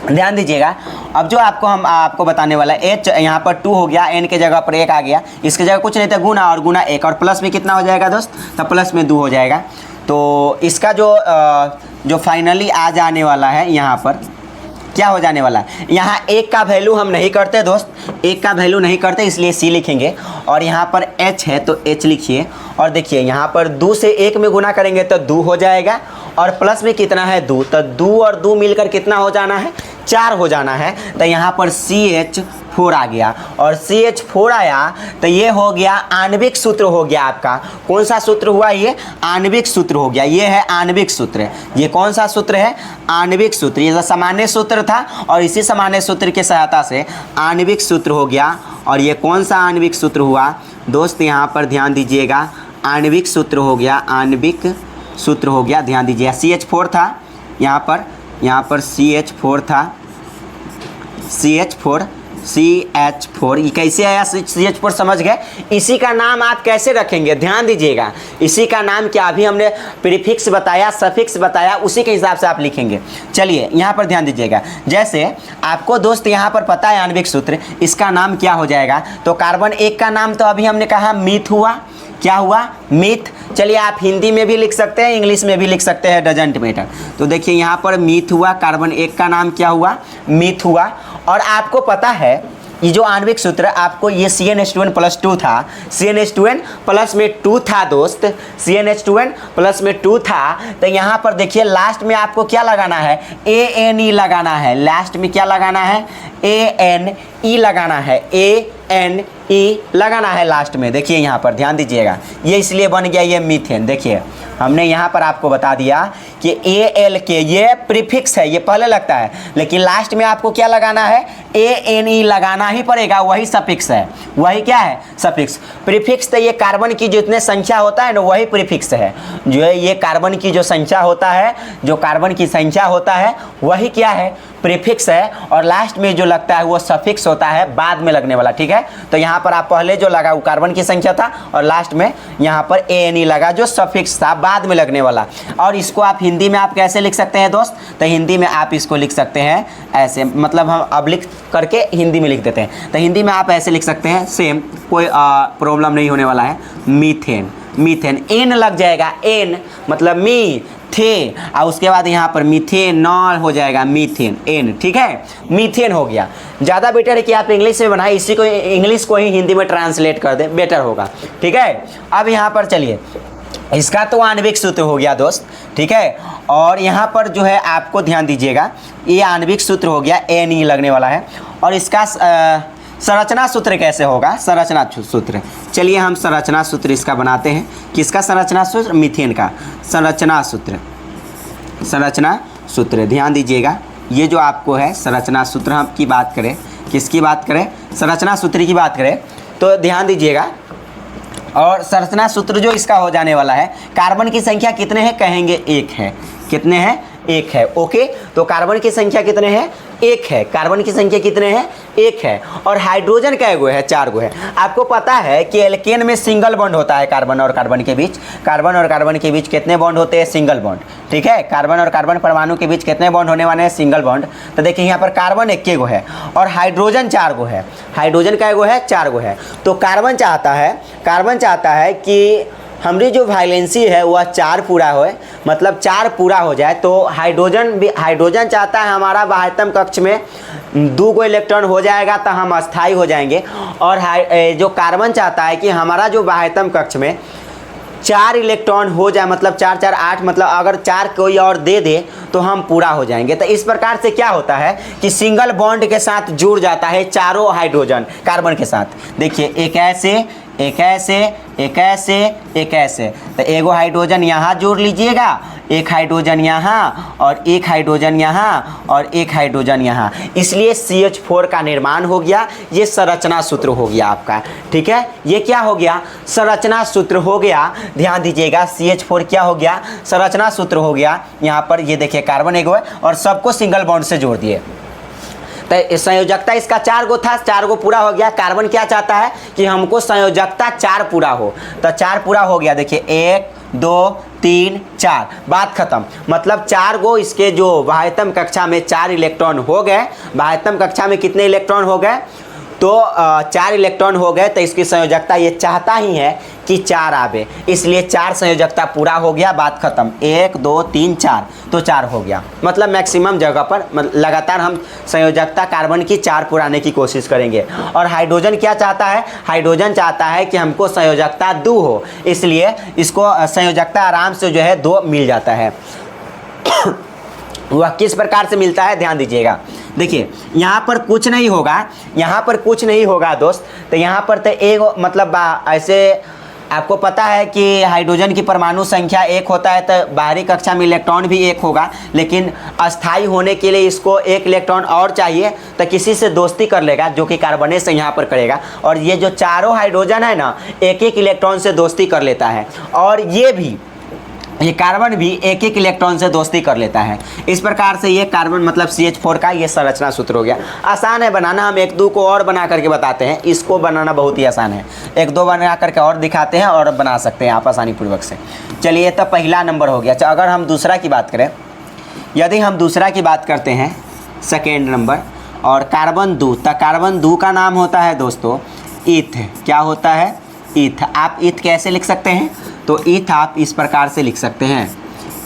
ध्यान दीजिएगा, अब जो हम आपको बताने वाला है, H यहाँ पर 2 हो गया, N के जगह पर 1 आ गया, इसके जगह कुछ नहीं था गुना, और गुना 1, और प्लस में कितना हो जाएगा दोस्त, तो प्लस में 2 हो जाएगा। तो इसका जो फाइनली आ जाने वाला है, यहाँ पर क्या हो जाने वाला है, यहाँ 1 का वैल्यू हम नहीं करते दोस्त, 1 का वैल्यू नहीं करते, इसलिए C लिखेंगे। और यहाँ पर H है तो H लिखिए, और देखिए यहाँ पर 2 से 1 में गुना करेंगे तो 2 हो जाएगा, और प्लस में कितना है 2, तो 2 और 2 मिलकर कितना हो जाना है, 4 हो जाना है। तो यहाँ पर CH4 आ गया, और CH4 आया तो ये हो गया आणविक सूत्र हो गया आपका। कौन सा सूत्र हुआ, ये आणविक सूत्र हो गया, ये है आणविक सूत्र। ये कौन सा सूत्र है, आणविक सूत्र। ये सामान्य सूत्र था, और इसी सामान्य सूत्र की सहायता से आणविक सूत्र हो गया। और ये कौन सा आणविक सूत्र हुआ दोस्त, यहाँ पर ध्यान दीजिएगा, आणविक सूत्र हो गया, आणविक सूत्र हो गया, ध्यान दीजिए। CH4 था यहाँ पर CH4 था, CH4 CH4 ये कैसे आया CH4 समझ गए। इसी का नाम आप कैसे रखेंगे ध्यान दीजिएगा, इसी का नाम क्या अभी हमने प्रीफिक्स बताया सफिक्स बताया उसी के हिसाब से आप लिखेंगे। चलिए यहाँ पर ध्यान दीजिएगा, जैसे आपको दोस्त यहाँ पर पता है आणविक सूत्र, इसका नाम क्या हो जाएगा। तो कार्बन 1 का नाम तो अभी हमने कहा मीथ हुआ, क्या हुआ मीथ। चलिए आप हिंदी में भी लिख सकते हैं इंग्लिश में भी लिख सकते हैं, डजंट मैटर। तो देखिए यहाँ पर मीथ हुआ, कार्बन 1 का नाम क्या हुआ मीथ हुआ। और आपको पता है ये जो आणविक सूत्र आपको ये CnH2n+2 था, CnH2n प्लस में 2 था दोस्त, CnH2n प्लस में 2 था। तो यहाँ पर देखिए लास्ट में आपको क्या लगाना है ANE लगाना है, लास्ट में क्या लगाना है ANE लगाना है, ANE लगाना है लास्ट में। देखिए यहाँ पर ध्यान दीजिएगा, ये इसलिए बन गया ये मीथेन। देखिए हमने यहाँ पर आपको बता दिया कि ALK ये प्रीफिक्स है, ये पहले लगता है, लेकिन लास्ट में आपको क्या लगाना है ANE लगाना ही पड़ेगा, वही सफिक्स है, वही क्या है सफिक्स। प्रीफिक्स तो ये कार्बन की जितने संख्या होता है ना वही प्रीफिक्स है, जो है ये कार्बन की जो संख्या होता है, जो कार्बन की संख्या होता है वही क्या है प्रीफिक्स है। और लास्ट में जो लगता है वो सफिक्स होता है, बाद में लगने वाला, ठीक है। तो यहाँ पर आप पहले जो लगा वो कार्बन की संख्या था और लास्ट में यहाँ पर ANE लगा जो सफिक्स था, बाद में लगने वाला। और इसको आप हिंदी में आप कैसे लिख सकते हैं दोस्त, तो हिंदी में आप इसको लिख सकते हैं ऐसे, मतलब हम अब लिख करके हिंदी में लिख देते हैं। तो हिंदी में आप ऐसे लिख सकते हैं, सेम कोई प्रॉब्लम नहीं होने वाला है, मीथेन। मीथेन एन लग जाएगा, एन मतलब मी थे, और उसके बाद यहाँ पर मिथेनॉल हो जाएगा, मीथेन एन, ठीक है मीथेन हो गया। ज़्यादा बेटर है कि आप इंग्लिश में बनाए, इसी को इंग्लिश को ही हिंदी में ट्रांसलेट कर दें, बेटर होगा, ठीक है। अब यहाँ पर चलिए, इसका तो आणविक सूत्र हो गया दोस्त, ठीक है। और यहाँ पर जो है आपको ध्यान दीजिएगा, ये आणविक सूत्र हो गया, ANE लगने वाला है। और इसका संरचना सूत्र कैसे होगा, संरचना सूत्र, चलिए हम संरचना सूत्र इसका बनाते हैं। किसका संरचना सूत्र, मीथेन का संरचना सूत्र। संरचना सूत्र ध्यान दीजिएगा, ये जो आपको है संरचना सूत्र, हम की बात करें, किसकी बात करें, संरचना सूत्र की बात करें, तो ध्यान दीजिएगा। और संरचना सूत्र जो इसका हो जाने वाला है, कार्बन की संख्या कितने हैं कहेंगे 1 है, कितने हैं 1 है, ओके। तो कार्बन की संख्या कितने हैं 1 है, कार्बन की संख्या कितने हैं 1 है। और हाइड्रोजन कै गो है 4 गो है। आपको पता है कि एल्केन में सिंगल बॉन्ड होता है कार्बन और कार्बन के बीच, कार्बन और कार्बन के बीच कितने बॉन्ड होते हैं सिंगल बॉन्ड, ठीक है। कार्बन और कार्बन परमाणु के बीच कितने बॉन्ड होने वाले हैं सिंगल बॉन्ड। तो देखिए यहाँ पर कार्बन 1 गो है और हाइड्रोजन 4 गो है, हाइड्रोजन कै गो है 4 गो है। तो कार्बन चाहता है कि हमारी जो वैलेंसी है वह 4 पूरा हो, मतलब 4 पूरा हो जाए। तो हाइड्रोजन चाहता है हमारा बाह्यतम कक्ष में 2 गो इलेक्ट्रॉन हो जाएगा तो हम अस्थायी हो जाएंगे। और जो कार्बन चाहता है कि हमारा जो बाह्यतम कक्ष में 4 इलेक्ट्रॉन हो जाए, मतलब 4 4 8, मतलब अगर 4 कोई और दे दे तो हम पूरा हो जाएंगे। तो इस प्रकार से क्या होता है कि सिंगल बॉन्ड के साथ जुड़ जाता है चारों हाइड्रोजन कार्बन के साथ। देखिए एक ऐसे, एक ऐसे, एक ऐसे, एक ऐसे, तो एगो हाइड्रोजन यहाँ जोड़ लीजिएगा, एक हाइड्रोजन यहाँ और एक हाइड्रोजन यहाँ और एक हाइड्रोजन यहाँ, इसलिए CH4 का निर्माण हो गया। ये संरचना सूत्र हो गया आपका, ठीक है। ये क्या हो गया संरचना सूत्र हो गया, ध्यान दीजिएगा CH4 क्या हो गया संरचना सूत्र हो गया। यहाँ पर ये देखिए कार्बन एगो है और सबको सिंगल बॉन्ड से जोड़ दिए। तो संयोजकता इसका 4 गो था, 4 गो पूरा हो गया। कार्बन क्या चाहता है कि हमको संयोजकता 4 पूरा हो, तो 4 पूरा हो गया। देखिए 1 2 3 4, बात खत्म। मतलब 4 गो इसके जो बाह्यतम कक्षा में 4 इलेक्ट्रॉन हो गए, बाह्यतम कक्षा में कितने इलेक्ट्रॉन हो गए तो 4 इलेक्ट्रॉन हो गए। तो इसकी संयोजकता ये चाहता ही है कि 4 आवे, इसलिए 4 संयोजकता पूरा हो गया, बात खत्म। 1 2 3 4, तो 4 हो गया। मतलब मैक्सिमम जगह पर लगातार हम संयोजकता कार्बन की 4 पुराने की कोशिश करेंगे। और हाइड्रोजन क्या चाहता है, हाइड्रोजन चाहता है कि हमको संयोजकता 2 हो, इसलिए इसको संयोजकता आराम से जो है 2 मिल जाता है। वह किस प्रकार से मिलता है ध्यान दीजिएगा। देखिए यहाँ पर कुछ नहीं होगा, यहाँ पर कुछ नहीं होगा दोस्त। तो यहाँ पर तो एक मतलब ऐसे आपको पता है कि हाइड्रोजन की परमाणु संख्या 1 होता है, तो बाहरी कक्षा में इलेक्ट्रॉन भी 1 होगा, लेकिन अस्थायी होने के लिए इसको 1 इलेक्ट्रॉन और चाहिए। तो किसी से दोस्ती कर लेगा, जो कि कार्बनेट से यहाँ पर करेगा। और ये जो चारों हाइड्रोजन है ना, 1 1 इलेक्ट्रॉन से दोस्ती कर लेता है। और ये भी ये कार्बन भी एक एक इलेक्ट्रॉन से दोस्ती कर लेता है। इस प्रकार से ये कार्बन मतलब CH4 का ये संरचना सूत्र हो गया। आसान है बनाना, हम एक दो को और बना करके बताते हैं। इसको बनाना बहुत ही आसान है, एक दो बना करके और दिखाते हैं और बना सकते हैं आप आसानी पूर्वक से। चलिए, तो पहला नंबर हो गया। अगर हम दूसरा की बात करें, यदि हम दूसरा की बात करते हैं सेकेंड नंबर और कार्बन 2, तो कार्बन 2 का नाम होता है दोस्तों ईथ। क्या होता है? ईथ। आप ईथ कैसे लिख सकते हैं? तो ईथ आप इस प्रकार से लिख सकते हैं,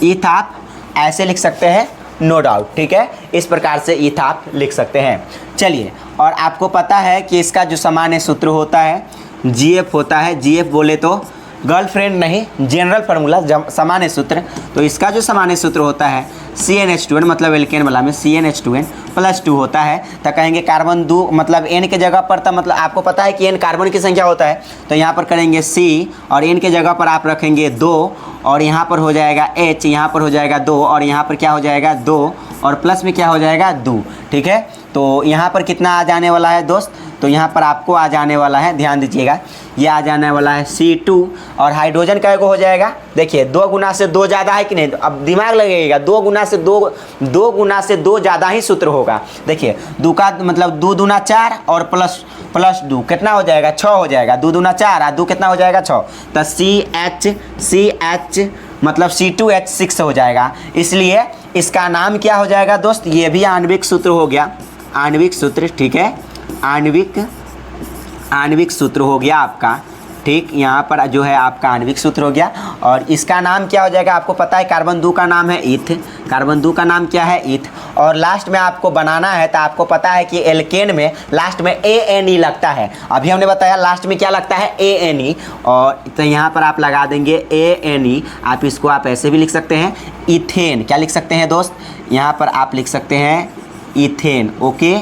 ईथ आप ऐसे लिख सकते हैं, नो डाउट, ठीक है। इस प्रकार से ईथ आप लिख सकते हैं। चलिए, और आपको पता है कि इसका जो सामान्य सूत्र होता है GF होता है। GF बोले तो गर्लफ्रेंड नहीं, जनरल फार्मूला, सामान्य सूत्र। तो इसका जो सामान्य सूत्र होता है CnH2n, मतलब एल्केन वाला में CnH2n +2 होता है। तो कहेंगे कार्बन 2 मतलब N के जगह पर, तो मतलब आपको पता है कि N कार्बन की संख्या होता है, तो यहाँ पर करेंगे C और N के जगह पर आप रखेंगे 2 और यहाँ पर हो जाएगा H, यहाँ पर हो जाएगा 2 और यहाँ पर क्या हो जाएगा 2 और प्लस में क्या हो जाएगा 2, ठीक है। तो यहाँ पर कितना आ जाने वाला है दोस्त? तो यहाँ पर आपको आ जाने वाला है, ध्यान दीजिएगा, ये आ जाने वाला है C2 और हाइड्रोजन का एगो हो जाएगा। देखिए 2 गुना से 2 ज़्यादा है कि नहीं? अब दिमाग लगेगा, 2 गुना से 2 ज़्यादा ही सूत्र होगा। देखिए 2 का मतलब 2 दूना 4 और प्लस 2 कितना हो जाएगा? 6 हो जाएगा। 2 दूना 4 और 2 कितना हो जाएगा? 6। तो CH मतलब C2H6 हो जाएगा। इसलिए इसका नाम क्या हो जाएगा दोस्त? ये भी आणविक सूत्र हो गया, आणविक सूत्र, ठीक है। आणविक सूत्र हो गया आपका, ठीक। यहाँ पर जो है आपका आणविक सूत्र हो गया और इसका नाम क्या हो जाएगा? आपको पता है कार्बन 2 का नाम है ईथ। कार्बन 2 का नाम क्या है? ईथ। और लास्ट में आपको बनाना है तो आपको पता है कि एल्केन में लास्ट में ANE लगता है। अभी हमने बताया लास्ट में क्या लगता है? ANE। और तो यहाँ पर आप लगा देंगे ANE। आप इसको आप ऐसे भी लिख सकते हैं, इथेन। क्या लिख सकते हैं दोस्त? यहाँ पर आप लिख सकते हैं इथेन, ओके।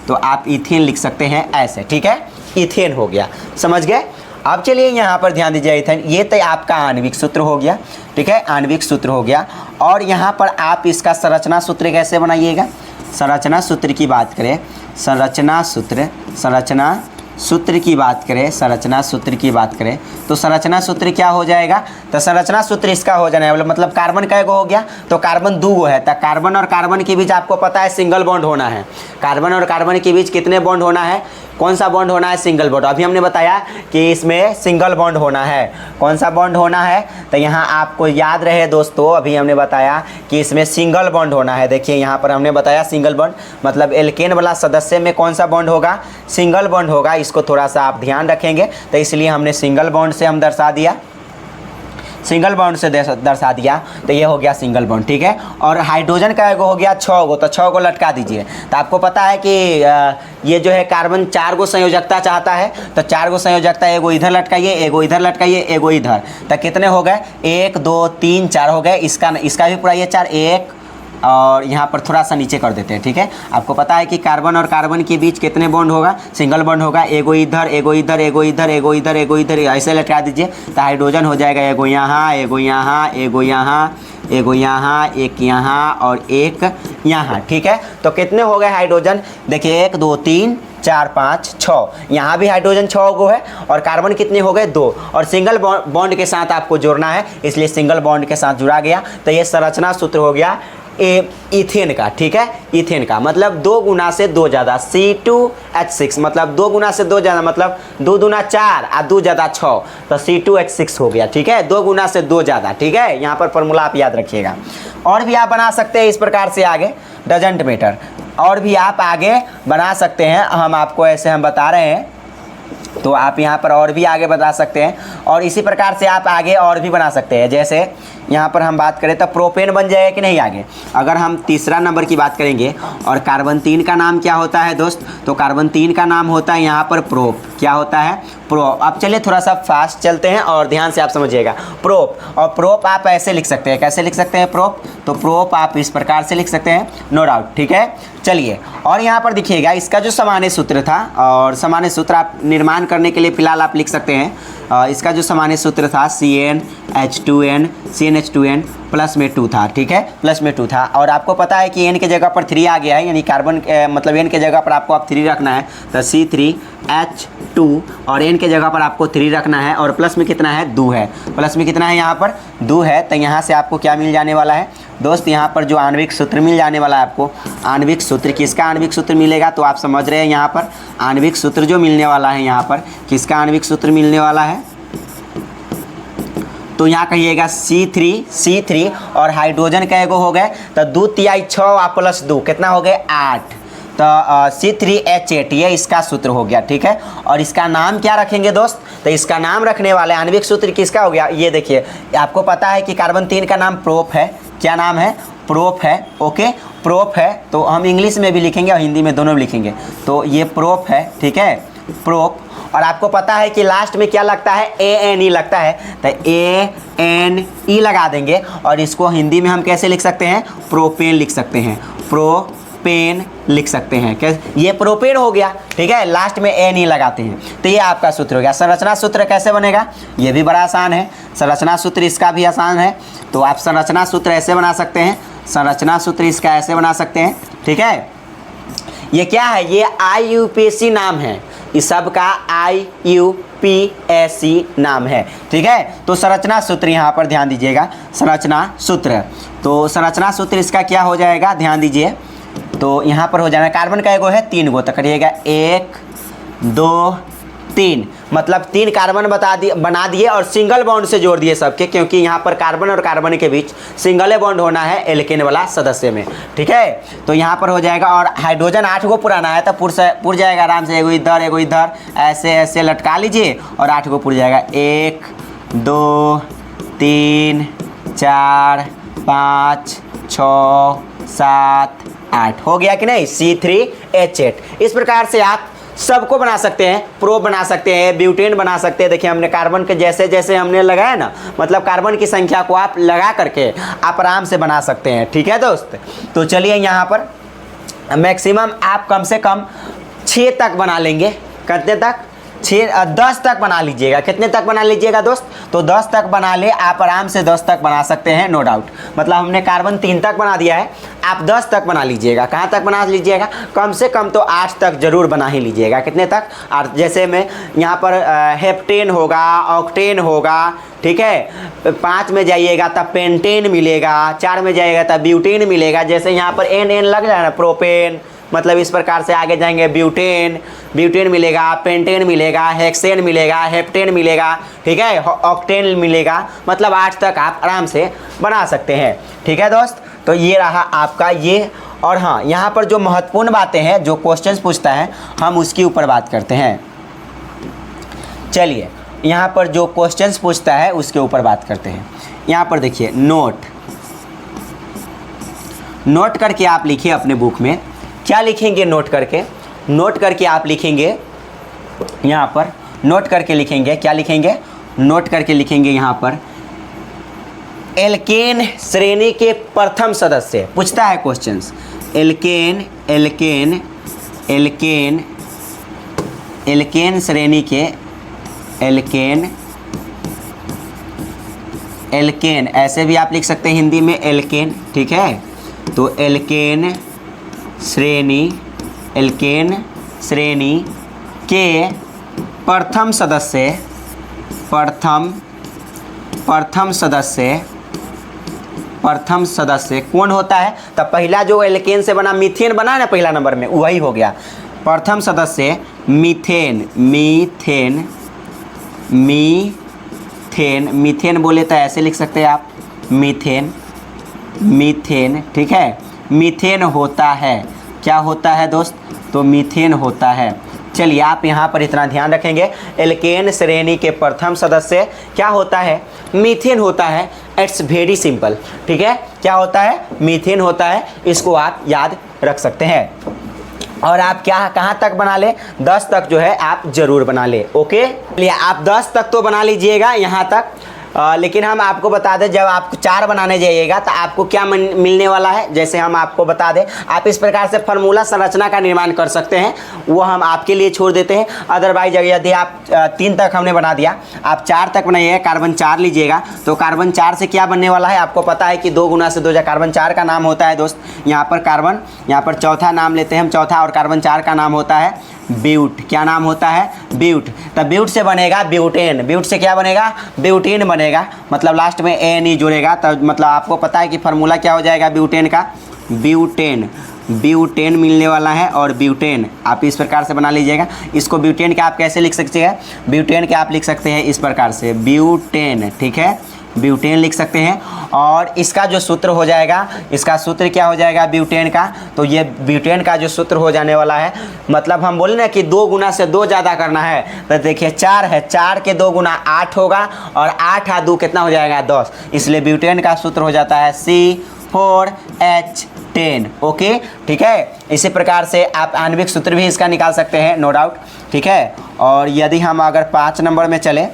तो आप इथेन लिख सकते हैं ऐसे, ठीक है। इथेन हो गया, समझ गए। अब चलिए यहाँ पर ध्यान दीजिए, इथेन ये तो आपका आणविक सूत्र हो गया, ठीक है, आणविक सूत्र हो गया। और यहाँ पर आप इसका संरचना सूत्र कैसे बनाइएगा? संरचना सूत्र की बात करें, संरचना सूत्र की बात करें तो संरचना सूत्र क्या हो जाएगा? तो संरचना सूत्र इसका हो जाना है, मतलब कार्बन का एगो हो गया तो कार्बन 2 गो है, तो कार्बन और कार्बन के बीच आपको पता है सिंगल बॉन्ड होना है। कार्बन और कार्बन के बीच कितने बॉन्ड होना है? कौन सा बॉन्ड होना है? Single bond. अभी हमने बताया कि इसमें सिंगल बॉन्ड होना है। कौन सा बॉन्ड होना है? तो यहाँ आपको याद रहे दोस्तों, अभी हमने बताया कि इसमें सिंगल बॉन्ड होना है। देखिए यहाँ पर हमने बताया सिंगल बॉन्ड, मतलब एल्केन वाला सदस्य में कौन सा बॉन्ड होगा? सिंगल बॉन्ड होगा। इसको थोड़ा सा आप ध्यान रखेंगे, तो इसलिए हमने सिंगल बॉन्ड से हम दर्शा दिया, सिंगल बॉन्ड से दर्शा दिया। तो ये हो गया सिंगल बॉन्ड, ठीक है। और हाइड्रोजन का एगो हो गया 6 गो, तो 6 गो लटका दीजिए। तो आपको पता है कि ये जो है कार्बन 4 गो संयोजकता चाहता है, तो 4 गो संयोजकता, एगो इधर लटकाइए, एगो इधर लटकाइए, एगो इधर। तो कितने हो गए? 1 2 3 4 हो गए। इसका भी पूरा ये 4, 1 और यहाँ पर थोड़ा सा नीचे कर देते हैं, ठीक है। आपको पता है कि कार्बन और कार्बन के बीच कितने बॉन्ड होगा? सिंगल बॉन्ड होगा। एगो इधर, एगो इधर, एगो इधर, एगो इधर, एगो इधर, ऐसे लटका दीजिए। तो हाइड्रोजन हो जाएगा एगो यहाँ, एगो यहाँ, एगो यहाँ, एगो यहाँ, एक यहाँ और एक यहाँ, ठीक है। तो कितने हो गए हाइड्रोजन? देखिए 1 2 3 4 5 6। यहाँ भी हाइड्रोजन 6 गो है और कार्बन कितने हो गए? 2। और सिंगल बॉन्ड के साथ आपको जोड़ना है, इसलिए सिंगल बॉन्ड के साथ जुड़ा गया। तो ये संरचना सूत्र हो गया इथेन का, ठीक है। इथेन का मतलब 2 गुना से 2 ज़्यादा, C2H6 मतलब 2 गुना से 2 ज़्यादा, मतलब 2 दूना 4 और 2 ज़्यादा 6, तो C2H6 हो गया, ठीक है। 2 गुना से 2 ज़्यादा, ठीक है। यहाँ पर फॉर्मूला आप याद रखिएगा। और भी आप बना सकते हैं इस प्रकार से आगे, डजेंट मैटर, और भी आप आगे बना सकते हैं। हम आपको ऐसे हम बता रहे हैं, तो आप यहाँ पर और भी आगे बता सकते हैं। और इसी प्रकार से आप आगे और भी बना सकते हैं। जैसे यहाँ पर हम बात करें तो प्रोपेन बन जाएगा कि नहीं आगे। अगर हम तीसरा नंबर की बात करेंगे, और कार्बन 3 का नाम क्या होता है दोस्त? तो कार्बन 3 का नाम होता है यहाँ पर प्रोप। क्या होता है? प्रोप। अब चलिए थोड़ा सा फास्ट चलते हैं और ध्यान से आप समझिएगा। प्रोप, और प्रोप आप ऐसे लिख सकते हैं। कैसे लिख सकते हैं प्रोप? तो प्रोप आप इस प्रकार से लिख सकते हैं, नो डाउट, ठीक है। चलिए, और यहाँ पर देखिएगा इसका जो सामान्य सूत्र था, और सामान्य सूत्र आप निर्माण करने के लिए फिलहाल आप लिख सकते हैं। इसका जो सामान्य सूत्र था CnH2n NH2N प्लस में 2 था, ठीक है, प्लस में 2 था। और आपको पता है कि N के जगह पर 3 आ गया है, यानी कार्बन मतलब N के जगह पर आपको अब 3 रखना है, तो C3H2 और N के जगह पर आपको 3 रखना है, और प्लस में कितना है, 2 है, प्लस में कितना है यहाँ पर 2 है। तो यहाँ से आपको क्या मिल जाने वाला है दोस्त, यहाँ पर जो आणविक सूत्र मिल जाने वाला है आपको, आणविक सूत्र, किसका आणविक सूत्र मिलेगा, तो आप समझ रहे हैं यहाँ पर आणविक सूत्र जो मिलने वाला है, यहाँ पर किसका आणविक सूत्र मिलने वाला है, तो यहाँ कहिएगा C3 और हाइड्रोजन का एगो हो गए, तो 2 तिहाई 6 प्लस 2 कितना हो गए 8, तो C3H8 ये इसका सूत्र हो गया, ठीक है। और इसका नाम क्या रखेंगे दोस्त, तो इसका नाम रखने वाले आणविक सूत्र किसका हो गया, ये देखिए, आपको पता है कि कार्बन 3 का नाम प्रोप है, क्या नाम है, प्रोप है, ओके, प्रोप है। तो हम इंग्लिश में भी लिखेंगे और हिंदी में दोनों लिखेंगे, तो ये प्रोप है, ठीक है, प्रोप। और आपको पता है कि लास्ट में क्या लगता है, ANE लगता है, तो ANE लगा देंगे, और इसको हिंदी में हम कैसे लिख सकते हैं, प्रोपेन लिख सकते हैं, प्रोपेन लिख सकते हैं, कैसे, ये प्रोपेन हो गया, ठीक है, लास्ट में ANE लगाते हैं, तो ये आपका सूत्र हो गया। संरचना सूत्र कैसे बनेगा, ये भी बड़ा आसान है, संरचना सूत्र इसका भी आसान है। तो आप संरचना सूत्र ऐसे बना सकते हैं, संरचना सूत्र इसका ऐसे बना सकते हैं, ठीक है। ये क्या है, ये IUPAC नाम है, इस सब का IUPAC नाम है, ठीक है। तो संरचना सूत्र यहाँ पर ध्यान दीजिएगा, संरचना सूत्र, तो संरचना सूत्र इसका क्या हो जाएगा, ध्यान दीजिए, तो यहाँ पर हो जाएगा, कार्बन का एगो है 3 गो, तो करिएगा 1 2 3, मतलब 3 कार्बन बना दिए और सिंगल बॉन्ड से जोड़ दिए सबके, क्योंकि यहाँ पर कार्बन और कार्बन के बीच सिंगल बॉन्ड होना है एल्केन वाला सदस्य में, ठीक है। तो यहाँ पर हो जाएगा, और हाइड्रोजन 8 गो पुराना है, तो पुर जाएगा आराम से, एगो इधर ऐसे ऐसे लटका लीजिए और 8 गो पुर जाएगा, 1 2 3 4 5 6 7 8 हो गया कि नहीं, C3H8। इस प्रकार से आप सबको बना सकते हैं, प्रो बना सकते हैं, ब्यूटेन बना सकते हैं। देखिए हमने कार्बन के जैसे जैसे हमने लगाया ना, मतलब कार्बन की संख्या को आप लगा करके आप आराम से बना सकते हैं, ठीक है दोस्त। तो चलिए यहाँ पर मैक्सिमम आप कम से कम 6 तक बना लेंगे, कितने तक, 10 तक बना लीजिएगा, कितने तक बना लीजिएगा दोस्त, तो 10 तक बना ले, आप आराम से 10 तक बना सकते हैं, नो डाउट। मतलब हमने कार्बन 3 तक बना दिया है, आप 10 तक बना लीजिएगा, कहाँ तक बना लीजिएगा, कम से कम तो 8 तक जरूर बना ही लीजिएगा, कितने तक, 8। जैसे में यहाँ पर हेप्टेन होगा, ऑक्टेन होगा, ठीक है, 5 में जाइएगा तब पेंटेन मिलेगा, 4 में जाइएगा तब ब्यूटेन मिलेगा। जैसे यहाँ पर NN लग जाए ना, प्रोपेन, मतलब इस प्रकार से आगे जाएंगे, ब्यूटेन मिलेगा, पेंटेन मिलेगा, हेक्सेन मिलेगा, हेप्टेन मिलेगा, ठीक है, ऑक्टेन मिलेगा, मतलब 8 तक आप आराम से बना सकते हैं, ठीक है दोस्त। तो ये रहा आपका ये। और हाँ, यहाँ पर जो महत्वपूर्ण बातें हैं, जो क्वेश्चंस पूछता है, हम उसके ऊपर बात करते हैं। चलिए यहाँ पर जो क्वेश्चंस पूछता है उसके ऊपर बात करते हैं। यहाँ पर देखिए, नोट करके आप लिखिए अपने बुक में, क्या लिखेंगे, नोट करके आप लिखेंगे, यहाँ पर नोट करके लिखेंगे, क्या लिखेंगे, नोट करके लिखेंगे यहाँ पर, एल्केन श्रेणी के प्रथम सदस्य, पूछता है क्वेश्चंस, एल्केन श्रेणी के, एल्केन ऐसे भी आप लिख सकते हैं हिंदी में, एल्केन, ठीक है। तो एल्केन श्रेणी के प्रथम सदस्य कौन होता है, तब पहला जो एल्केन से बना मीथेन बना ना पहला नंबर में, वही हो गया प्रथम सदस्य, मीथेन बोले तो ऐसे लिख सकते हैं आप, मीथेन, ठीक है, मीथेन होता है, क्या होता है दोस्त, तो मीथेन होता है। चलिए आप यहाँ पर इतना ध्यान रखेंगे, एल्केन श्रेणी के प्रथम सदस्य क्या होता है, मीथेन होता है। इट्स वेरी सिंपल, ठीक है, क्या होता है, मीथेन होता है, इसको आप याद रख सकते हैं। और आप क्या कहाँ तक बना ले, 10 तक जो है आप जरूर बना ले, ओके। चलिए आप 10 तक तो बना लीजिएगा यहाँ तक। लेकिन हम आपको बता दें, जब आप 4 बनाने जाइएगा तो आपको क्या मिलने वाला है, जैसे हम आपको बता दें, आप इस प्रकार से फार्मूला संरचना का निर्माण कर सकते हैं, वो हम आपके लिए छोड़ देते हैं। अदरवाइज यदि आप 3 तक हमने बना दिया, आप 4 तक बनाइएगा, कार्बन 4 लीजिएगा, तो कार्बन 4 से क्या बनने वाला है, आपको पता है कि 2 गुना से 2 कार्बन 4 का नाम होता है दोस्त, यहाँ पर कार्बन, यहाँ पर चौथा नाम लेते हैं हम, चौथा, और कार्बन 4 का नाम होता है ब्यूट। क्या नाम होता है? ब्यूट। तब ब्यूट से बनेगा ब्यूटेन, ब्यूट से क्या बनेगा? ब्यूटेन बनेगा, मतलब लास्ट में एन जुड़ेगा, तब मतलब आपको पता है कि फार्मूला क्या हो जाएगा ब्यूटेन का, ब्यूटेन, ब्यूटेन मिलने वाला है। और ब्यूटेन आप इस प्रकार से बना लीजिएगा। इसको ब्यूटेन के आप कैसे लिख सकते हैं? ब्यूटेन के आप लिख सकते हैं इस प्रकार से, ब्यूटेन, ठीक है, ब्यूटेन लिख सकते हैं। और इसका जो सूत्र हो जाएगा, इसका सूत्र क्या हो जाएगा ब्यूटेन का, तो ये ब्यूटेन का जो सूत्र हो जाने वाला है, मतलब हम बोले ना कि 2 गुना से 2 ज़्यादा करना है, तो देखिए 4 है, 4 के 2 गुना 8 होगा, और 8 और 2 कितना हो जाएगा? 10। इसलिए ब्यूटेन का सूत्र हो जाता है C4H10। ओके, ठीक है। इसी प्रकार से आप आणविक सूत्र भी इसका निकाल सकते हैं, नो डाउट, ठीक है। और यदि हम अगर 5 नंबर में चले,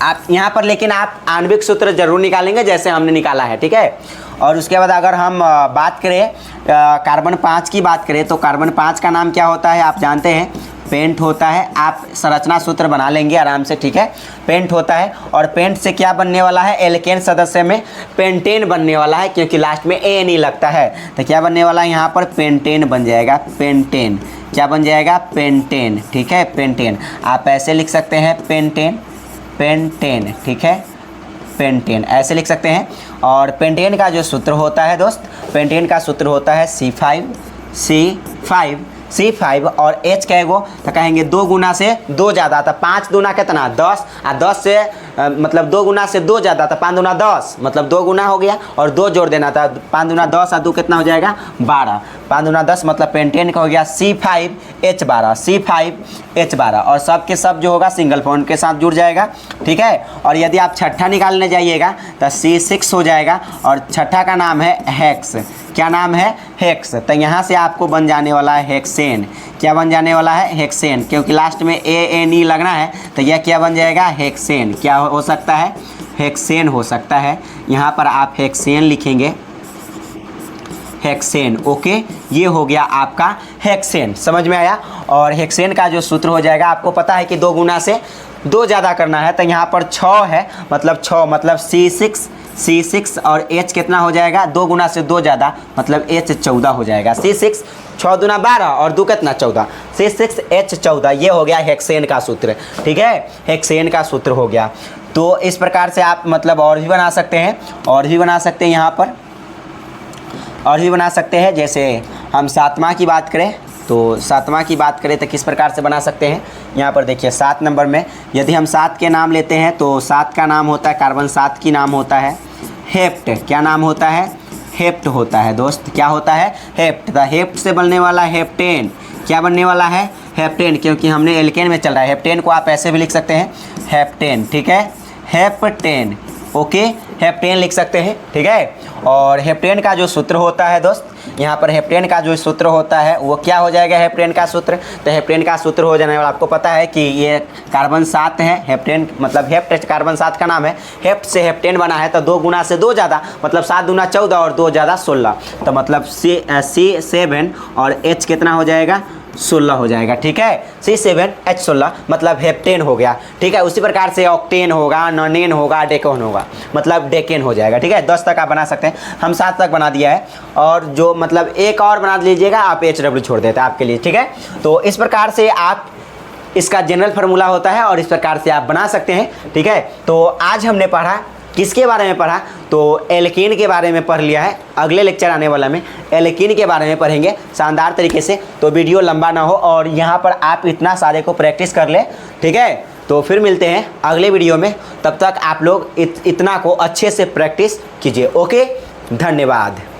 आप यहाँ पर लेकिन आप आणविक सूत्र जरूर निकालेंगे जैसे हमने निकाला है, ठीक है। और उसके बाद अगर हम बात करें कार्बन 5 की बात करें, तो कार्बन 5 का नाम क्या होता है आप जानते हैं? पेंट होता है। आप संरचना सूत्र बना लेंगे आराम से, ठीक है। पेंट होता है, और पेंट से क्या बनने वाला है? एल्केन सदस्य में पेंटेन बनने वाला है, क्योंकि लास्ट में एन ही लगता है, तो क्या बनने वाला है यहाँ पर? पेंटेन बन जाएगा, पेंटेन। क्या बन जाएगा? पेंटेन, ठीक है, पेंटेन। आप ऐसे लिख सकते हैं पेंटेन, पेंटेन, ठीक है, पेंटेन ऐसे लिख सकते हैं। और पेंटेन का जो सूत्र होता है दोस्त, पेंटेन का सूत्र होता है C5 और H कहेगो तो कहेंगे 2 गुना से 2 ज़्यादा, था 5 दूना कितना? 10, और 10 से मतलब 2 गुना से 2 ज़्यादा, था 5 दूना 10, मतलब 2 गुना हो गया, और 2 जोड़ देना था, 5 दूना 10 और 2 कितना हो जाएगा? 12, 5 दूना 10, मतलब पेंटेन का हो गया C5H12, C5H12। और सब के सब जो होगा सिंगल बॉन्ड के साथ जुड़ जाएगा, ठीक है। और यदि आप छठा निकालने जाइएगा तो C6 हो जाएगा, और छठा का नाम है हेक्स। क्या नाम है? हेक्स। तो यहाँ से आपको बन जाने वाला है हेक्सेन। क्या बन जाने वाला है? हेक्सेन, क्योंकि लास्ट में ANE लगना है, तो यह क्या बन जाएगा? हेक्सेन। क्या हो सकता है? हेक्सेन हो सकता है। यहाँ पर आप हेक्सेन लिखेंगे, हेक्सेन। ओके, ये हो गया आपका हेक्सेन, समझ में आया। और हेक्सेन का जो सूत्र हो जाएगा, आपको पता है कि 2 गुना से 2 ज़्यादा करना है, तो यहाँ पर 6 है, मतलब 6, मतलब C6 और H कितना हो जाएगा? 2 गुना से 2 ज़्यादा, मतलब H 14 हो जाएगा। C6 6 दूना 12 और 2 कितना? 14, C6H14। ये हो गया हेक्सेन का सूत्र, ठीक है, हेक्सेन का सूत्र हो गया। तो इस प्रकार से आप मतलब और भी बना सकते हैं, और भी बना सकते हैं, यहाँ पर और भी बना सकते हैं। जैसे हम 7वां की बात करें, तो 7वां की बात करें तो किस प्रकार से बना सकते हैं? यहाँ पर देखिए 7 नंबर में यदि हम 7 के नाम लेते हैं, तो 7 का नाम होता है, कार्बन 7 की नाम होता है हेप्ट। क्या नाम होता है? हेप्ट होता है दोस्त। क्या होता है? हेप्ट। तो हेप्ट से बनने वाला हेप्टेन। क्या बनने वाला है? हेप्टेन, क्योंकि हमने एल्केन में चल रहा है। हेप्टेन को आप ऐसे भी लिख सकते हैं, हेप्टेन, ठीक है, हेप्टेन। ओके, हेप्टेन लिख सकते हैं, ठीक है। और हेप्टेन का जो सूत्र होता है दोस्त, यहाँ पर हेप्टेन का जो सूत्र होता है वो क्या हो जाएगा? हेप्टेन का सूत्र, तो हेप्टेन का सूत्र हो जाने वाला, आपको पता है कि ये कार्बन 7 है, हेप्टेन मतलब हेप्ट कार्बन 7 का नाम है, हेप्ट से हेप्टेन बना है, तो 2 गुना से 2 ज़्यादा, मतलब 7 दूना 14 और 2 ज़्यादा 16, तो मतलब C7 और H कितना हो जाएगा? 16 हो जाएगा, ठीक है, C7H16 मतलब हेप्टेन हो गया, ठीक है। उसी प्रकार से ऑक्टेन होगा, नॉनेन होगा, डेकोन होगा, मतलब डेकेन हो जाएगा, ठीक है। 10 तक आप बना सकते हैं, हम 7 तक बना दिया है, और जो मतलब एक और बना लीजिएगा आप, HW छोड़ देते हैं आपके लिए, ठीक है। तो इस प्रकार से आप इसका जनरल फार्मूला होता है, और इस प्रकार से आप बना सकते हैं, ठीक है। तो आज हमने पढ़ा, किसके बारे में पढ़ा? तो एल्कीन के बारे में पढ़ लिया है। अगले लेक्चर आने वाला में एल्कीन के बारे में पढ़ेंगे शानदार तरीके से, तो वीडियो लंबा ना हो, और यहाँ पर आप इतना सारे को प्रैक्टिस कर ले, ठीक है। तो फिर मिलते हैं अगले वीडियो में, तब तक आप लोग इतना को अच्छे से प्रैक्टिस कीजिए। ओके, धन्यवाद।